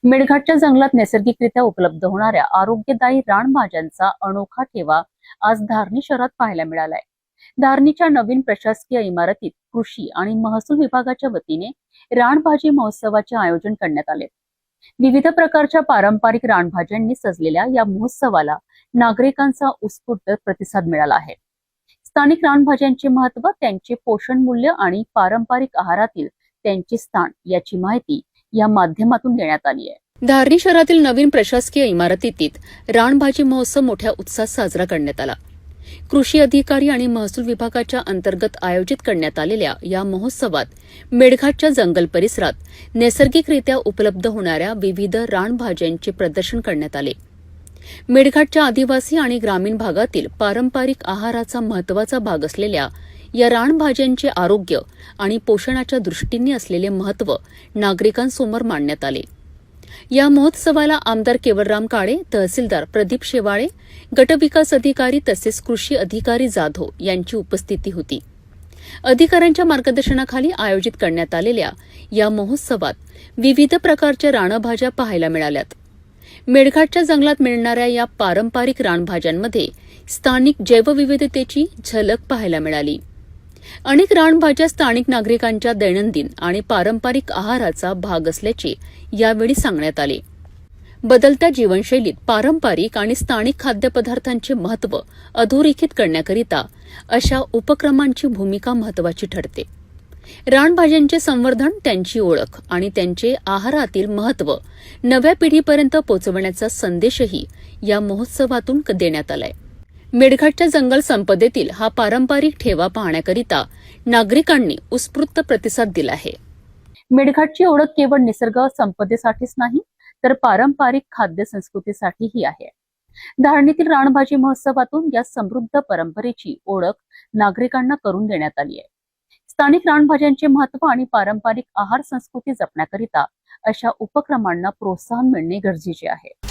मेळघाटच्या जंगलात नैसर्गिकरित्या उपलब्ध होणाऱ्या आरोग्यदायी रानभाज्यांचा अनोखा ठेवा आज धारणी शहरात पाहायला मिळालाय. धारणीच्या नवीन प्रशासकीय इमारतीत कृषी आणि महसूल विभागाच्या वतीने रानभाजी महोत्सवाचे आयोजन करण्यात आले. विविध प्रकारच्या पारंपरिक रानभाज्यांनी सजलेल्या या महोत्सवाला नागरिकांचा उत्स्फूर्त प्रतिसाद मिळाला आहे. स्थानिक रानभाज्यांचे महत्त्व, त्यांचे पोषण मूल्य आणि पारंपरिक आहारातील त्यांचे स्थान याची माहिती या माध्यमातून देण्यात आली आहे. धारणी शहरातील नवीन प्रशासकीय इमारतीत रानभाजी महोत्सव मोठ्या उत्साहात साजरा करण्यात आला. कृषी अधिकारी आणि महसूल विभागाच्या अंतर्गत आयोजित करण्यात आलेल्या या महोत्सवात मेळघाटच्या जंगल परिसरात नैसर्गिकरित्या उपलब्ध होणाऱ्या विविध रानभाज्यांचे प्रदर्शन करण्यात आले. मेळघाटच्या आदिवासी आणि ग्रामीण भागातील पारंपरिक आहाराचा महत्त्वाचा भाग असलेल्या या रानभाज्यांचे आरोग्य आणि पोषणाच्या दृष्टीने असलेले महत्त्व नागरिकांसमोर मांडण्यात आले. या महोत्सवाला आमदार केवलराम काळे, तहसीलदार प्रदीप शेवाळे, गटविकास अधिकारी तसेच कृषी अधिकारी जाधव यांची उपस्थिती होती. अधिकाऱ्यांच्या मार्गदर्शनाखाली आयोजित करण्यात आलेल्या या महोत्सवात विविध प्रकारच्या रानभाज्या पाहायला मिळाल्यात. मेळघाटच्या जंगलात मिळणाऱ्या या पारंपरिक रानभाज्यांमध्ये स्थानिक जैवविविधतेची झलक पाहायला मिळाली. अनेक रानभाज्या स्थानिक नागरिकांच्या दैनंदिन आणि पारंपरिक आहाराचा भाग असल्याचे यावेळी सांगण्यात आले. बदलत्या जीवनशैलीत पारंपरिक आणि स्थानिक खाद्यपदार्थांचे महत्त्व अधोरेखित करण्याकरिता अशा उपक्रमांची भूमिका महत्त्वाची ठरते. रानभाज्यांचे संवर्धन, त्यांची ओळख आणि त्यांचे आहारातील महत्त्व नव्या पिढीपर्यंत पोहोचवण्याचा संदेशही या महोत्सवातून देण्यात आलाय. मेळघाटच्या जंगल संपदेतील हा पारंपरिक ठेवा पाहण्याकरिता नागरिकांनी उत्स्फूर्त प्रतिसाद दिला आहे. मेळघाटची ओळख केवळ निसर्ग संपदेसाठीच नाही, तर पारंपरिक खाद्य संस्कृतीसाठीही आहे. धारणीतील रानभाजी महोत्सवातून या समृद्ध परंपरेची ओळख नागरिकांना करून देण्यात आली आहे. स्थानिक रानभाज्यांचे महत्त्व आणि पारंपरिक आहार संस्कृती जपण्याकरिता अशा उपक्रमांना प्रोत्साहन मिळणे गरजेचे आहे.